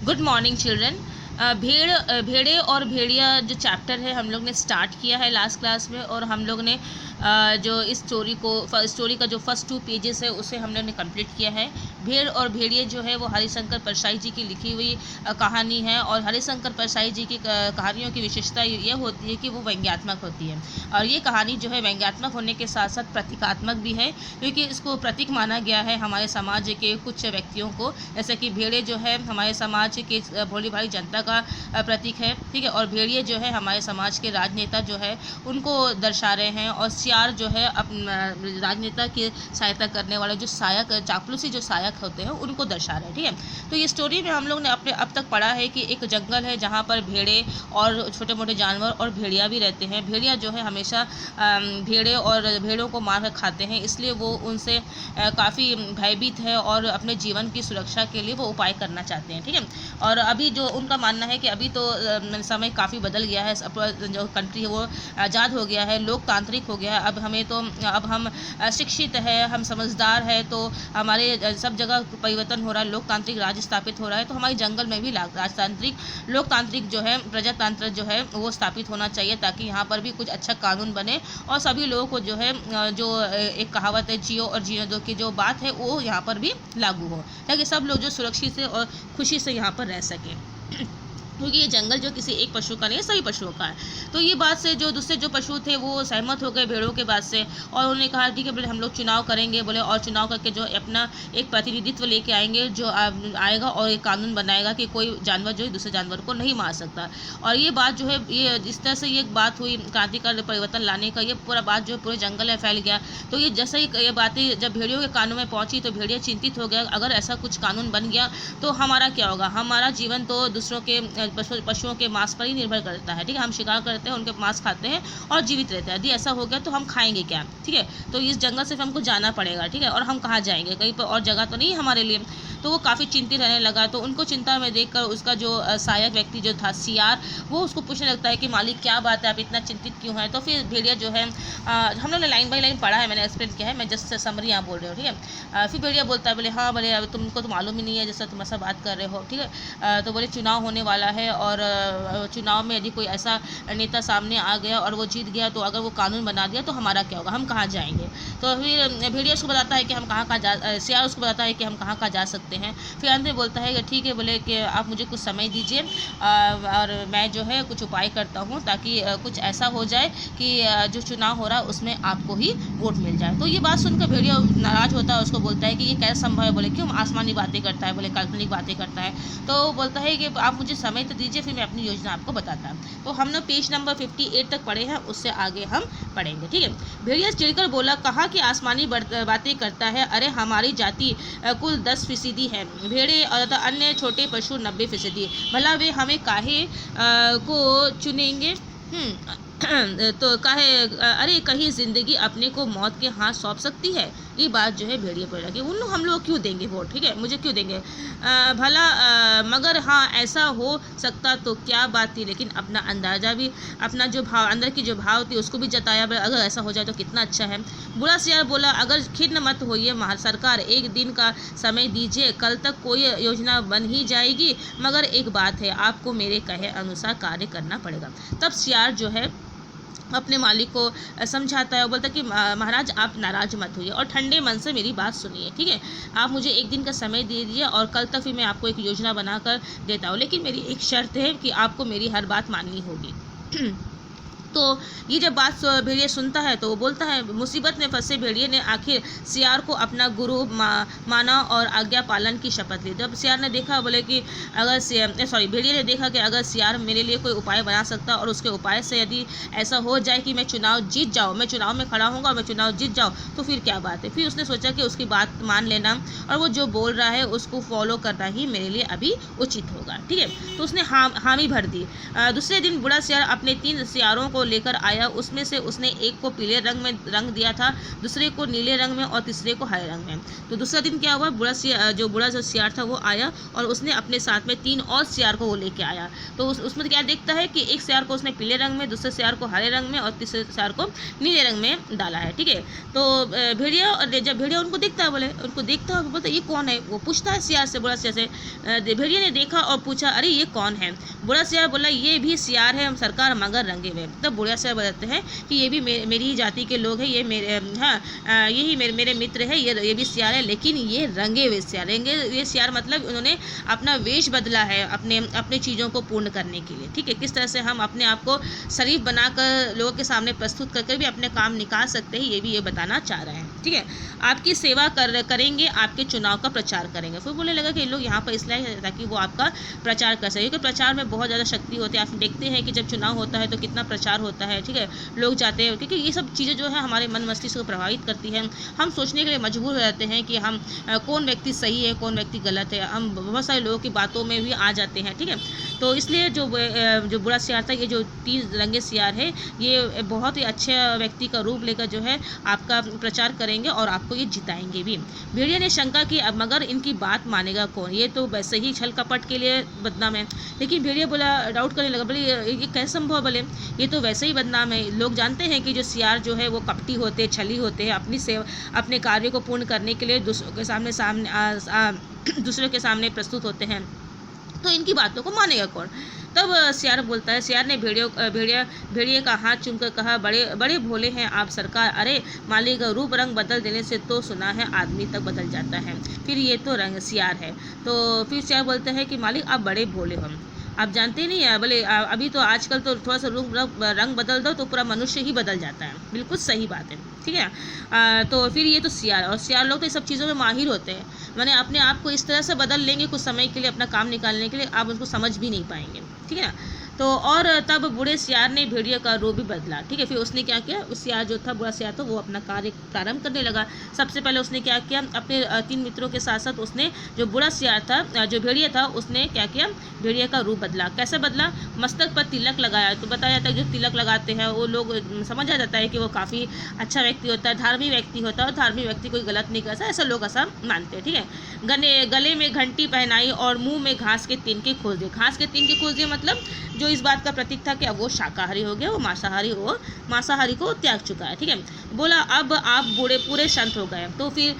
Good morning children. भेड़े और भेड़िया जो चैप्टर है हम लोग ने स्टार्ट किया है लास्ट क्लास में, और हम लोग ने जो इस स्टोरी का जो फर्स्ट 2 पेजेस है उसे हम लोग ने कंप्लीट किया है। भेड़ और भेड़िए जो है वो हरिशंकर परसाई जी की लिखी हुई कहानी है, और हरिशंकर परसाई जी की कहानियों की विशेषता ये होती है कि वो व्यंग्यात्मक होती है, और ये कहानी जो है व्यंग्यात्मक होने के साथ साथ प्रतीकात्मक भी है, क्योंकि इसको प्रतीक माना गया है हमारे समाज के कुछ व्यक्तियों को। जैसे कि भेड़े जो है हमारे समाज के भोली भाली जनता का प्रतीक है, ठीक है, और भेड़िए जो है हमारे समाज के राजनेता जो है उनको दर्शा रहे हैं, और सियार जो है राजनेता की सहायता करने वाले जो सहायक चापलूसी जो सहायक होते हैं उनको दर्शा रहे हैं, ठीक है। तो ये स्टोरी में हम लोग ने अपने अब तक पढ़ा है कि एक जंगल है जहाँ पर भेड़े और छोटे मोटे जानवर और भेड़िया भी रहते हैं। भेड़िया जो है हमेशा भेड़े और भेड़ों को मार कर खाते हैं, इसलिए वो उनसे काफ़ी भयभीत है और अपने जीवन की सुरक्षा के लिए वो उपाय करना चाहते हैं, ठीक है। और अभी जो उनका मानना है कि अभी तो समय काफ़ी बदल गया है, जो कंट्री है वो आज़ाद हो गया है, लोकतांत्रिक हो गया है। अब हम शिक्षित है, हम समझदार है, तो हमारे सब जगह परिवर्तन हो रहा है, लोकतांत्रिक राज स्थापित हो रहा है, तो हमारे जंगल में भी लोकतांत्रिक जो है प्रजातंत्र जो है वो स्थापित होना चाहिए, ताकि यहाँ पर भी कुछ अच्छा कानून बने और सभी लोगों को जो है जो एक कहावत है जियो और जीने दो की जो बात है वो यहाँ पर भी लागू हो, ताकि सब लोग जो सुरक्षित से और खुशी से यहाँ पर रह सकें। क्योंकि ये जंगल जो किसी एक पशु का नहीं है, सभी पशुओं का है। तो ये बात से जो दूसरे जो पशु थे वो सहमत हो गए भेड़ों के बात से, और उन्होंने कहा ठीक है बोले हम लोग चुनाव करेंगे, बोले, और चुनाव करके जो अपना एक प्रतिनिधित्व लेके आएंगे जो आएगा और एक कानून बनाएगा कि कोई जानवर जो है दूसरे जानवर को नहीं मार सकता। और ये बात जो है ये जिस तरह से ये बात हुई क्रांतिकारी परिवर्तन लाने का, ये पूरा बात जो है पूरे जंगल में फैल गया। तो ये जैसे ही ये बातें जब भेड़ियों के कानों में पहुँची तो भेड़िया चिंतित हो गया, अगर ऐसा कुछ कानून बन गया तो हमारा क्या होगा, हमारा जीवन तो दूसरों के पशुओं के मांस पर ही निर्भर करता है, ठीक है। हम शिकार करते हैं, उनके मांस खाते हैं और जीवित रहते हैं। यदि ऐसा हो गया तो हम खाएंगे क्या, ठीक है। तो इस जंगल से हमको जाना पड़ेगा, ठीक है, और हम कहाँ जाएंगे, कहीं पर और जगह तो नहीं हमारे लिए। तो वो काफ़ी चिंतित रहने लगा। तो उनको चिंता में देखकर उसका जो सहायक व्यक्ति जो था सियार, वो उसको पूछने लगता है कि मालिक क्या बात है, आप इतना चिंतित क्यों हैं। तो फिर भेड़िया जो है हम लोग ने लाइन बाई लाइन पढ़ा है, मैंने एक्सप्लेन किया है, मैं जस्ट समरी यहाँ बोल रही हूँ, ठीक है। फिर भेड़िया बोलता है, बोले हाँ बोले अब तुमको तो मालूम ही नहीं है जैसा तुम ऐसा बात कर रहे हो, ठीक है। तो बोले चुनाव होने वाला है, और चुनाव में यदि कोई ऐसा नेता सामने आ गया और वो जीत गया तो अगर वो कानून बना दिया तो हमारा क्या होगा, हम कहाँ जाएंगे। तो फिर भेड़िया उसको बताता है कि हम सियार उसको बताता है कि हम कहाँ जा सकते हैं। फिर अंत में बोलता है कि ठीक है बोले कि आप मुझे कुछ समय दीजिए और मैं जो है कुछ उपाय करता हूँ, ताकि कुछ ऐसा हो जाए कि जो चुनाव हो रहा है उसमें आपको ही वोट मिल जाए। तो ये बात सुनकर भेड़िया नाराज होता है, उसको बोलता है कि ये कैसे संभव है, बोले क्यों आसमानी बातें करता है, बोले काल्पनिक बातें करता है। तो बोलता है कि आप मुझे समय तो दीजिए, फिर मैं अपनी योजना आपको बताता हूँ। तो हमने पेज नंबर 58 तक पढ़े हैं, उससे आगे हम पढ़ेंगे, ठीक है। भेड़िया चिढ़कर बोला, कहा कि आसमानी बातें करता है, अरे हमारी जाति कुल 10% है, भेड़े और अन्य छोटे पशु 90%, भला वे हमें काहे को चुनेंगे। तो काहे, अरे कहीं जिंदगी अपने को मौत के हाथ सौंप सकती है। ये बात जो है भेड़िए पर लगी, उन हम लोग क्यों देंगे वोट, ठीक है, मुझे क्यों देंगे भला, मगर हाँ ऐसा हो सकता तो क्या बात थी, लेकिन अपना अंदाजा भी, अपना जो भाव अंदर की जो भाव थी उसको भी जताया, अगर ऐसा हो जाए तो कितना अच्छा है। बुरा सियार बोला, अगर खिन्न मत होइए सरकार, एक दिन का समय दीजिए, कल तक कोई योजना बन ही जाएगी, मगर एक बात है, आपको मेरे कहे अनुसार कार्य करना पड़ेगा। तब सियार जो है अपने मालिक को समझाता है और बोलता है कि महाराज आप नाराज मत होइए और ठंडे मन से मेरी बात सुनिए, ठीक है। आप मुझे एक दिन का समय दे दीजिए और कल तक फिर मैं आपको एक योजना बनाकर देता हूँ, लेकिन मेरी एक शर्त है कि आपको मेरी हर बात माननी होगी। तो ये जब बात भेड़िया सुनता है तो वो बोलता है, मुसीबत में फंसे भेड़िए ने आखिर सियार को अपना गुरु माना और आज्ञा पालन की शपथ ली। जब सियार ने देखा, बोले कि अगर भेड़िए ने देखा कि अगर सियार मेरे लिए कोई उपाय बना सकता और उसके उपाय से यदि ऐसा हो जाए कि मैं चुनाव जीत जाऊँ, मैं चुनाव में खड़ा हूँगा, मैं चुनाव जीत जाऊँ, तो फिर क्या बात है। फिर उसने सोचा कि उसकी बात मान लेना और वो जो बोल रहा है उसको फॉलो करना ही मेरे लिए अभी उचित होगा, ठीक है। तो उसने हामी भर दी। दूसरे दिन बूढ़ा सियार अपने 3 सियारों को को लेकर आया, उसमें से उसने एक को पीले रंग में रंग दिया था, दूसरे को नीले रंग में और तीसरे को हरे रंग में। तो दूसरा दिन क्या हुआ, बूढ़ा जो सियार था वो आया और उसने अपने साथ में 3 और सियार को वो लेके आया। तो उसमें क्या देखता है कि एक सियार को उसने पीले रंग में, दूसरे सियार को हरे रंग में और तीसरे सियार को नीले रंग में डाला है। ठीक है, तो भेड़िया, जब भेड़िया उनको देखता है, उनको देखता है, बोलता है ये कौन है, वो पूछता है सियार से, बूढ़ा सियार से। भेड़िया ने देखा और पूछा, अरे ये कौन है। बूढ़ा सियार बोला, ये भी सियार है सरकार, मगर रंगे हुए। तब बूढ़ा सियार बताते हैं कि ये भी मेरी ही जाति के लोग हैं, ये मेरे, हाँ यही मेरे मित्र है, ये भी सियार है, लेकिन ये रंगे हुए सियार। रंगे हुए सियार मतलब उन्होंने अपना वेश बदला है अपने चीज़ों को पूर्ण करने के लिए। ठीक है, किस तरह से हम अपने आप को शरीफ बनाकर लोगों के सामने प्रस्तुत करके भी अपने काम निकाल सकते हैं, ये भी ये बताना चाह रहे हैं। ठीक है, आपकी सेवा करेंगे, आपके चुनाव का प्रचार करेंगे। फिर बोलने लगा कि लोग यहाँ पर इसलिए ताकि वो आपका प्रचार कर सके, क्योंकि प्रचार में बहुत ज़्यादा शक्ति होती है। आप देखते हैं कि जब चुनाव होता है तो कितना प्रचार होता है। ठीक है, लोग जाते हैं, क्योंकि ये सब चीज़ें जो है हमारे मन मस्तिष्क को प्रभावित करती हैं। हम सोचने के लिए मजबूर हो जाते हैं कि हम कौन व्यक्ति सही है, कौन व्यक्ति गलत है। हम बहुत सारे लोगों की बातों में भी आ जाते हैं। ठीक है, तो इसलिए जो बूढ़ा सियार था, ये जो 3 रंगे सियार है, ये बहुत ही अच्छे व्यक्ति का रूप लेकर जो है आपका प्रचार करेंगे और आपको ये जिताएंगे भी। भेड़िया ने शंका की, अब मगर इनकी बात मानेगा कौन, ये तो वैसे ही छल कपट के लिए बदनाम है। लेकिन भेड़िया बोला, डाउट करने लगा, बोले ये कैसे संभव, बोले ये तो वैसे ही बदनाम है। लोग जानते हैं कि जो सियार जो है वो कपटी होते, छली होते हैं, अपने कार्य को पूर्ण करने के लिए दूसरों के सामने प्रस्तुत होते हैं, तो इनकी बातों को मानेगा कौन। तब सियार बोलता है, सियार ने भेड़िए का हाथ चूमकर कहा, बड़े बड़े भोले हैं आप सरकार। अरे मालिक, रूप रंग बदल देने से तो सुना है आदमी तक बदल जाता है, फिर ये तो रंग सियार है। तो फिर सियार बोलते हैं कि मालिक आप बड़े भोले हो, आप जानते नहीं है, बोले अभी तो आजकल तो थोड़ा सा रंग बदल दो तो पूरा मनुष्य ही बदल जाता है। बिल्कुल सही बात है। ठीक है, तो फिर ये तो सियार, और सियार लोग तो इस सब चीज़ों में माहिर होते हैं। मैंने अपने आप को इस तरह से बदल लेंगे कुछ समय के लिए, अपना काम निकालने के लिए, आप उसको समझ भी नहीं पाएंगे। ठीक है ना, तो और तब बूढ़े सियार ने भेड़िया का रूप भी बदला। ठीक है, फिर उसने क्या किया, उस सियार जो था, बूढ़ा सियार था, वो अपना कार्य प्रारंभ करने लगा। सबसे पहले उसने क्या किया, अपने 3 मित्रों के साथ साथ उसने, जो बूढ़ा सियार था, जो भेड़िया था, उसने क्या किया, भेड़िया का रूप बदला। कैसे बदला, मस्तक पर तिलक लगाया। तो बताया जाता है जो तिलक लगाते हैं वो लोग, समझा जाता है कि वो काफ़ी अच्छा व्यक्ति होता है, धार्मिक व्यक्ति होता है, और धार्मिक व्यक्ति कोई गलत नहीं करता, ऐसा लोग ऐसा मानते हैं। ठीक है, गले में घंटी पहनाई और मुंह में घास के तिनके खोल दिए। घास के तिनके खोल दिए मतलब जो इस बात का प्रतीक था कि अब वो शाकाहारी हो गया, वो मांसाहारी को त्याग चुका है। ठीक है, बोला अब आप पूरे संत हो गए। तो फिर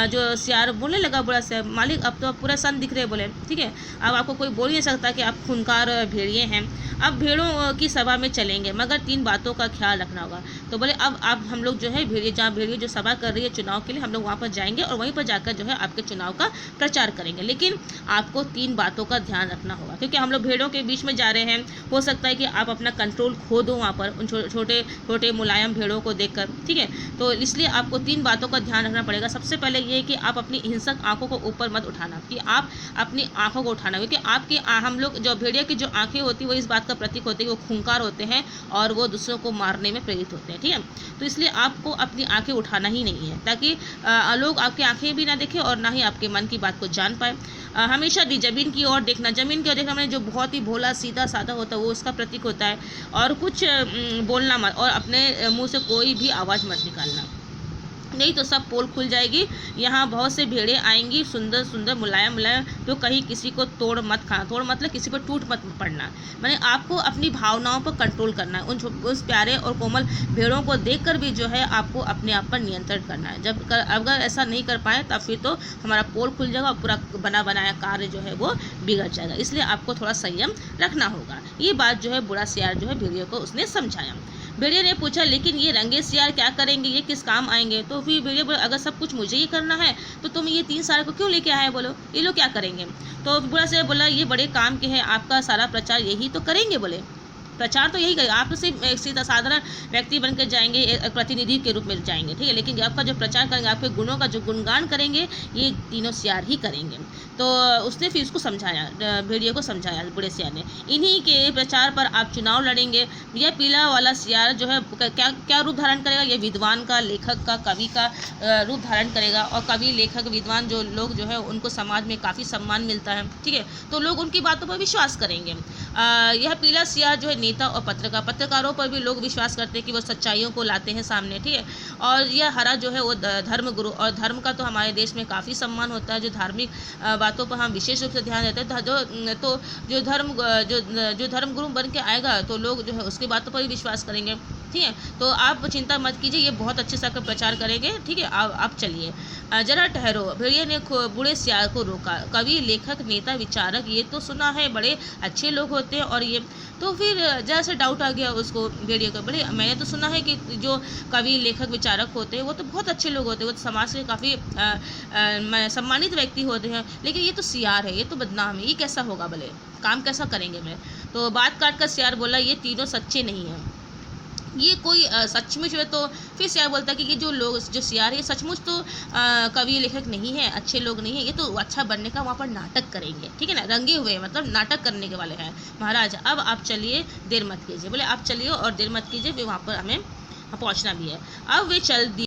जो सियार बोलने लगा, बूढ़ा सियार, मालिक अब तो आप पूरा संत दिख रहे, बोले ठीक है, अब आपको कोई बोल नहीं सकता कि आप खूंखार भेड़िए हैं। अब भेड़ों की सभा में चलेंगे, मगर 3 बातों का ख्याल रखना होगा। तो बोले अब हम लोग जो है भेड़िए जो सभा कर रही है चुनाव के लिए, हम लोग वहाँ पर जाएंगे और वहीं पर जाकर जो है आपके चुनाव का प्रचार करेंगे, लेकिन आपको 3 बातों का ध्यान रखना होगा, क्योंकि हम लोग भेड़ों के बीच में जा रहे हैं। हो सकता है कि आप अपना कंट्रोल खो दो वहाँ पर उन छोटे छोटे मुलायम भेड़ों को देखकर। ठीक है, तो इसलिए आपको 3 बातों का ध्यान रखना पड़ेगा। सबसे पहले ये है कि आप अपनी हिंसक आंखों को ऊपर मत उठाना, कि आप अपनी आंखों को उठाना, क्योंकि आपकी हम लोग जो भेड़िया की जो आंखें होती है वो इस बात का प्रतीक होती है कि वो खूंखार होते हैं और वो दूसरों को मारने में प्रेरित होते हैं। ठीक है, तो इसलिए आपको अपनी आंखें उठाना ही नहीं है, ताकि लोग आपकी आंखें भी ना देखें और ना ही आपके मन की बात को जान पाए। हमेशा ज़मीन की ओर देखना, ज़मीन की ओर देखना मैंने जो बहुत ही भोला सीधा साधा होता है वो उसका प्रतीक होता है। और कुछ बोलना मत, और अपने मुंह से कोई भी आवाज़ मत निकालना, नहीं तो सब पोल खुल जाएगी। यहाँ बहुत से भेड़े आएंगी, सुंदर सुंदर मुलायम मुलायम, तो कहीं किसी को तोड़ मत खाना। तोड़ मतलब किसी पर टूट मत पड़ना, मैंने आपको अपनी भावनाओं पर कंट्रोल करना है। उस प्यारे और कोमल भेड़ों को देखकर भी जो है आपको अपने आप पर नियंत्रण करना है। अगर ऐसा नहीं कर पाए तब फिर तो हमारा पोल खुल जाएगा और पूरा बना बनाया कार्य जो है वो बिगड़ जाएगा। इसलिए आपको थोड़ा संयम रखना होगा। ये बात जो है बूढ़ा सियार जो है भेड़िए को उसने समझाया। भेड़िए ने पूछा, लेकिन ये रंगे सियार क्या करेंगे, ये किस काम आएंगे। तो फिर भेड़िए बोले, अगर सब कुछ मुझे ही करना है तो तुम ये 3 साल को क्यों लेके आए, बोलो ये लोग क्या करेंगे। तो बूढ़ा सियार बोला, ये बड़े काम के हैं, आपका सारा प्रचार यही तो करेंगे, बोले प्रचार तो यही करेंगे, आप तो सिर्फ एक सीधा साधारण व्यक्ति बनकर जाएंगे, एक प्रतिनिधि के रूप में जाएंगे। ठीक है, लेकिन आपका जो प्रचार करेंगे, आपके गुणों का जो गुणगान करेंगे, ये तीनों सियार ही करेंगे। तो उसने फिर उसको समझाया, भेड़िए को समझाया बूढ़े सियार ने, इन्हीं के प्रचार पर आप चुनाव लड़ेंगे। यह पीला वाला सियार जो है क्या रूप धारण करेगा, ये विद्वान का, लेखक का, कवि का रूप धारण करेगा। और कवि, लेखक, विद्वान जो लोग जो है उनको समाज में काफ़ी सम्मान मिलता है। ठीक है, तो लोग उनकी बातों पर विश्वास करेंगे। यह पीला सियार जो है नेता और पत्रकारों पर भी लोग विश्वास करते हैं कि वो सच्चाइयों को लाते हैं सामने, ठीक है। और यह हरा जो है वो धर्म गुरु, और धर्म का तो हमारे देश में काफ़ी सम्मान होता है। जो धार्मिक बातों पर हम विशेष रूप से ध्यान देते हैं, जो धर्म गुरु बन के आएगा तो लोग जो है उसकी बातों पर भी विश्वास करेंगे, ठीक है। तो आप चिंता मत कीजिए, ये बहुत अच्छे से आपका प्रचार करेंगे, ठीक है। आप चलिए। जरा ठहरो, भेड़िए ने बूढ़े सियार को रोका। कवि, लेखक, नेता, विचारक, ये तो सुना है बड़े अच्छे लोग होते हैं, और ये तो फिर जरा सा डाउट आ गया उसको भेड़िए को। बड़े मैंने तो सुना है कि जो कवि, लेखक, विचारक होते हैं वो तो बहुत अच्छे लोग होते हैं, वो तो समाज के काफ़ी सम्मानित व्यक्ति होते हैं, लेकिन ये तो सियार है, ये तो बदनाम है, ये कैसा होगा, भले काम कैसा करेंगे मैं। तो बात काट कर सियार बोला, ये तीनों सच्चे नहीं हैं, ये कोई सचमुच है। तो फिर सियार बोलता है कि ये जो सियार है सचमुच तो कवि लेखक नहीं है, अच्छे लोग नहीं है, ये तो अच्छा बनने का वहाँ पर नाटक करेंगे, ठीक है ना, रंगे हुए, मतलब नाटक करने के वाले हैं महाराज। अब आप चलिए, देर मत कीजिए। बोले आप चलिए और देर मत कीजिए, फिर वहाँ पर हमें पहुँचना भी है। अब वे चल दिए।